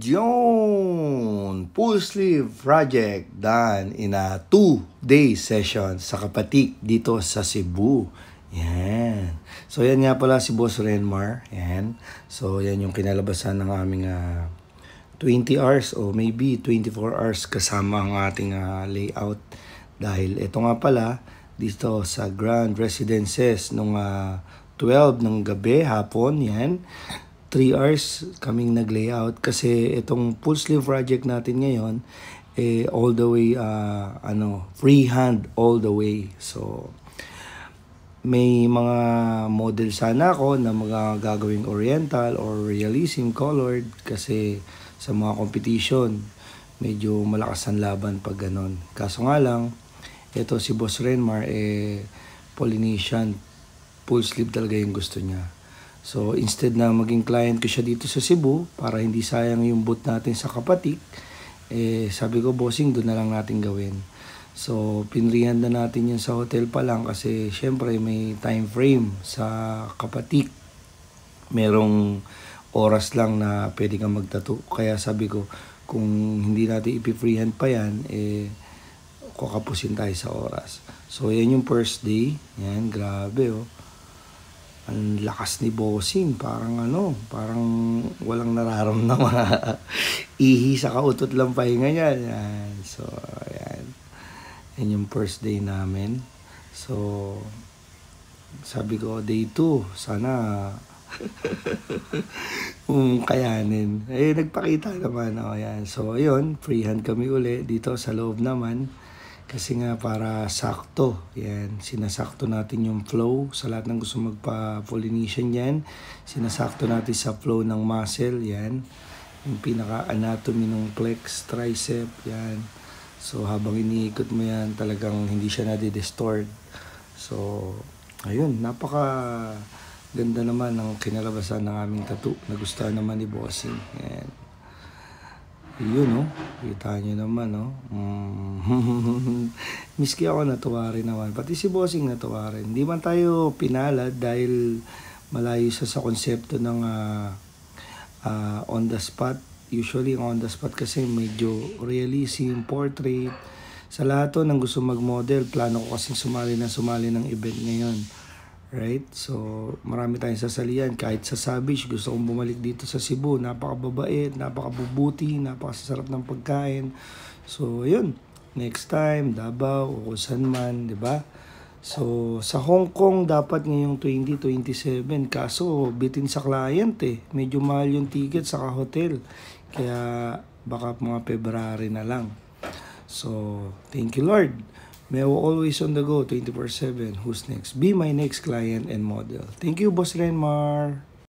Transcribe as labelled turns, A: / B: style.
A: Yun! Full sleeve project done in a 2-day session sa Kapatik dito sa Cebu. Yan. So, yan nga pala si Boss Renmar. Yan. So, yan yung kinalabasan ng aming 20 hours o maybe 24 hours kasama ang ating layout. Dahil ito nga pala, dito sa Grand Residences nung 12 ng gabi, hapon, yan. 3 hours kaming nag-layout kasi itong full sleeve project natin ngayon all the way freehand all the way. So may mga model sana ako na mga gagawing oriental or realism colored kasi sa mga competition medyo malakas ang laban pag ganon. Kaso nga lang ito si Boss Renmar Polynesian full sleeve talaga yung gusto niya. So, instead na maging client ko siya dito sa Cebu, para hindi sayang yung booth natin sa Kapatik, sabi ko, bossing, doon na lang natin gawin. So, pinrihan na natin yun sa hotel pa lang kasi, syempre, may time frame sa Kapatik. Merong oras lang na pwede kang magtattoo. Kaya sabi ko, kung hindi natin ipi-freehand pa yan, kakapusin tayo sa oras. So, yan yung first day. Yan, grabe, oh. Ang lakas ni bossing, parang walang nararamdaman. Ihi sa kautot lang pahinga niya. Yan. So, ayan. Yan yung first day namin. So, sabi ko, day 2, sana kayanin. Nagpakita naman. Yan. So, ayun, freehand kami uli dito sa loob naman. Kasi nga para sakto, yan, sinasakto natin yung flow sa lahat ng gusto magpa-Polynesian yan. Sinasakto natin sa flow ng muscle, yan. Yung pinaka-anatomy ng flex, tricep, yan. So habang iniikot mo yan, talagang hindi siya nadi-distort. So, ayun, napaka ganda naman ng kinalabasan ng aming tattoo. Nagustuhan naman ni Bossing, yan. Yun, no? Kita nyo naman, no? Miski ako natuwa rin naman. Pati si Bossing natuwa rin. Hindi man tayo pinalad dahil malayo sa konsepto ng on the spot. Usually, on the spot kasi medyo realism, portrait. Sa lahat to, nang gusto mag-model, plano ko kasing sumali ng event ngayon. Right? So, marami tayong sasalian. Kahit sa Savage, gusto kong bumalik dito sa Cebu. Napakababait, napakabubuti, napakasarap ng pagkain. So, yun. Next time, Davao, o saan man, di ba? So, sa Hong Kong, dapat ngayong 2027. Kaso, bitin sa client Medyo mahal yung ticket sa hotel. Kaya, baka mga February na lang. So, thank you, Lord. May always on the go, 24/7. Who's next? Be my next client and model. Thank you, Boss Renmar.